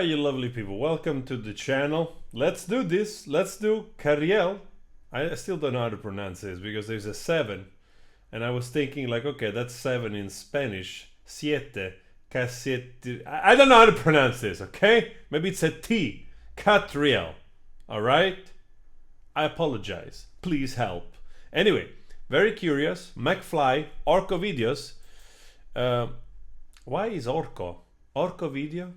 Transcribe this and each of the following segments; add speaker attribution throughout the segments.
Speaker 1: Hi, you lovely people, welcome to the channel. Let's do this. Let's do CA7RIEL. I still don't know how to pronounce this because there's a 7 and I was thinking like, okay, that's 7 in Spanish. Siete, CA7RIEL. I don't know how to pronounce this, okay? Maybe it's a T. CA7RIEL. Alright? I apologize. Please help. Anyway, very curious. McFly, Orco videos. Why is Orco? Orco video?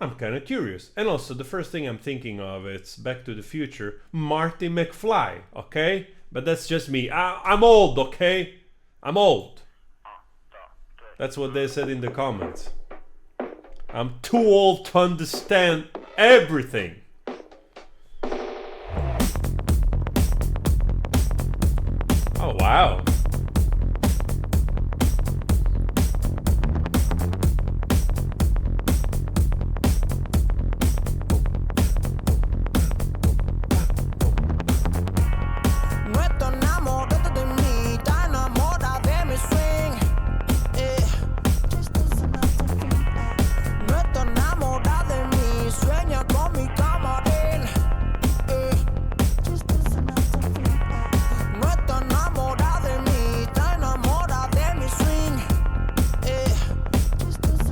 Speaker 1: I'm kind of curious. And also, the first thing I'm thinking of, it's Back to the Future, Marty McFly, okay? But that's just me. I'm old, okay? I'm old. That's what they said in the comments. I'm too old to understand everything. Oh, wow.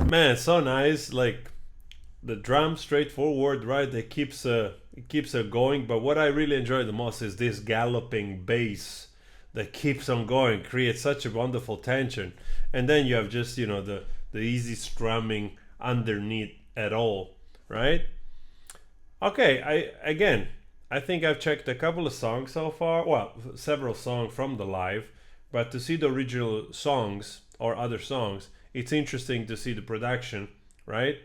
Speaker 1: Man, it's so nice. Like the drum, straightforward, right? It keeps going. But what I really enjoy the most is this galloping bass that keeps on going, creates such a wonderful tension. And then you have just the easy strumming underneath at all, right? Okay, I think I've checked a couple of songs so far. Well, several songs from the live, but to see the original songs or other songs, it's interesting to see the production, right?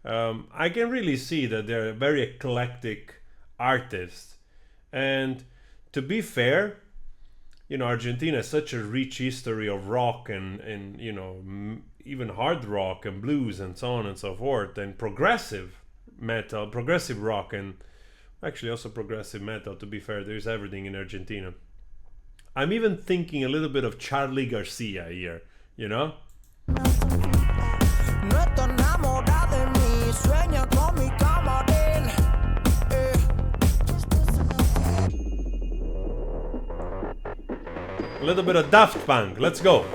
Speaker 1: I can really see that they're very eclectic artists. And to be fair, Argentina has such a rich history of rock and even hard rock and blues and so on and so forth, and progressive metal, progressive rock, and actually also progressive metal. To be fair, there's everything in Argentina. I'm even thinking a little bit of Charlie Garcia here, A little bit of Daft Punk, let's go.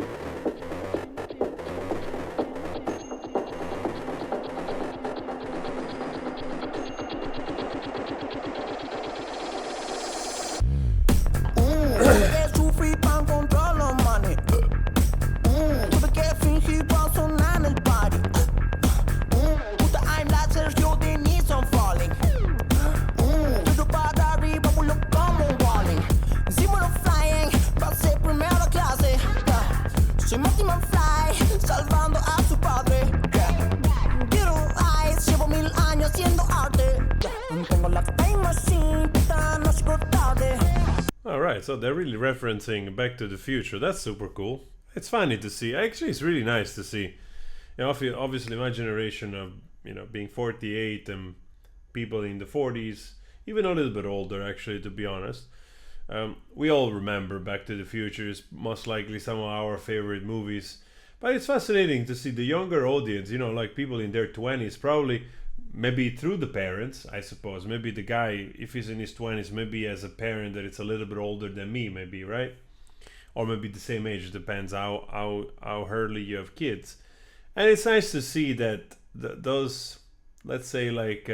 Speaker 1: Alright, so they're really referencing Back to the Future. That's super cool. It's funny to see. Actually, it's really nice to see. Obviously my generation of, being 48 and people in the 40s, even a little bit older actually, to be honest. We all remember Back to the Future. Is most likely some of our favorite movies. But it's fascinating to see the younger audience, like people in their 20s, probably maybe through the parents, I suppose. Maybe the guy, if he's in his 20s, maybe as a parent that it's a little bit older than me, maybe, right? Or maybe the same age. It depends how early you have kids. And it's nice to see that those, let's say, like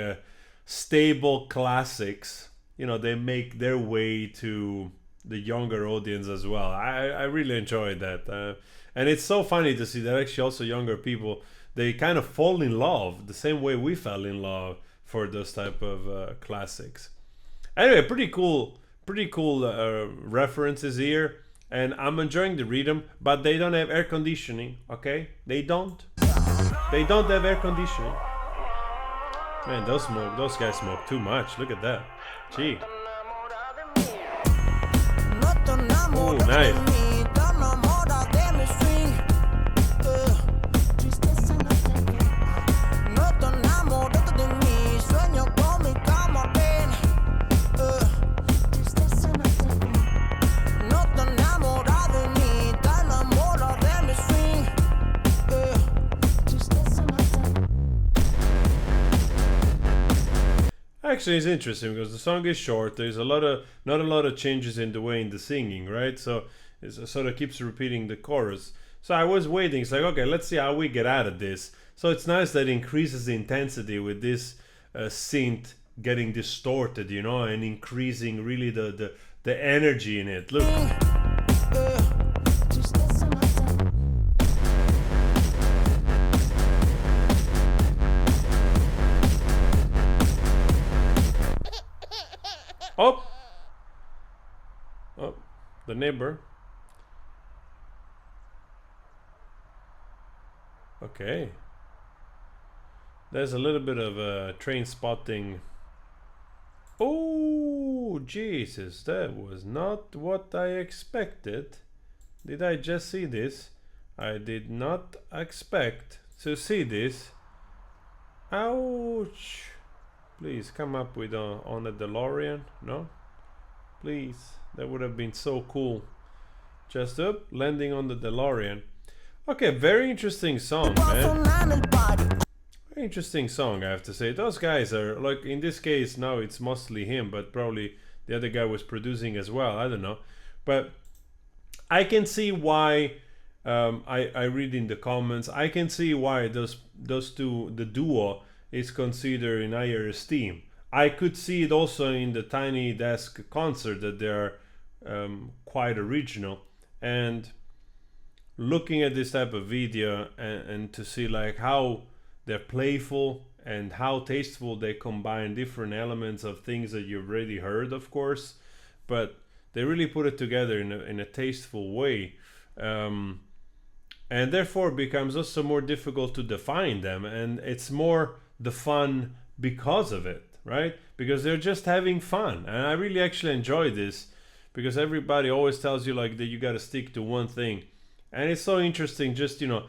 Speaker 1: stable classics, they make their way to the younger audience as well. I really enjoyed that. And it's so funny to see that actually also younger people, they kind of fall in love the same way we fell in love for those type of classics. Anyway, pretty cool references here, and I'm enjoying the rhythm. But they don't have air conditioning, okay? They don't have air conditioning. Man, those guys smoke too much. Look at that. Gee. Oh, nice. Actually, it's interesting because the song is short. There's not a lot of changes in the way in the singing, right? So it sort of keeps repeating the chorus. So I was waiting. It's like, okay, let's see how we get out of this. So it's nice that it increases the intensity with this synth getting distorted, you know, and increasing really the energy in it. Look. Oh, oh, the neighbor. Okay. There's a little bit of a train spotting. Oh, Jesus, that was not what I expected. Did I just see this? I did not expect to see this. Ouch. Please come up with on a DeLorean. No? Please. That would have been so cool. Just up, landing on the DeLorean. Okay, very interesting song, man. Very interesting song, I have to say. Those guys are, like, in this case, now it's mostly him, but probably the other guy was producing as well. I don't know. But I can see why, I read in the comments, I can see why those two, the duo, is considered in higher esteem. I could see it also in the Tiny Desk concert that they're quite original. And looking at this type of video and to see like how they're playful and how tasteful they combine different elements of things that you've already heard, of course, but they really put it together in a tasteful way, and therefore it becomes also more difficult to define them, and it's more the fun because of it, right? Because they're just having fun, and I really actually enjoy this, because everybody always tells you like that you got to stick to one thing. And it's so interesting, just, you know,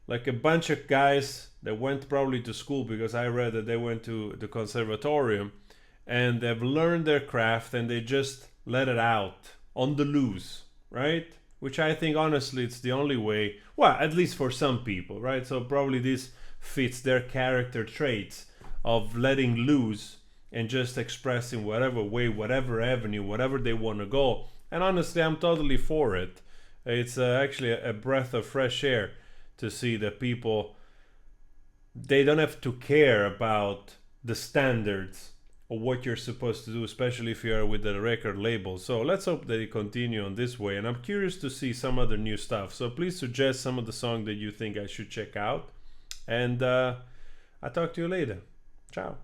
Speaker 1: like a bunch of guys that went probably to school, because I read that they went to the conservatorium and they've learned their craft and they just let it out on the loose, right? Which I think honestly it's the only way, well, at least for some people, right? So probably this fits their character traits of letting loose and just expressing whatever way, whatever avenue, whatever they want to go. And honestly, I'm totally for it. It's actually a breath of fresh air to see that people, they don't have to care about the standards of what you're supposed to do, especially if you're with the record label. So let's hope that it continue on this way. And I'm curious to see some other new stuff. So please suggest some of the songs that you think I should check out. And I'll talk to you later. Ciao.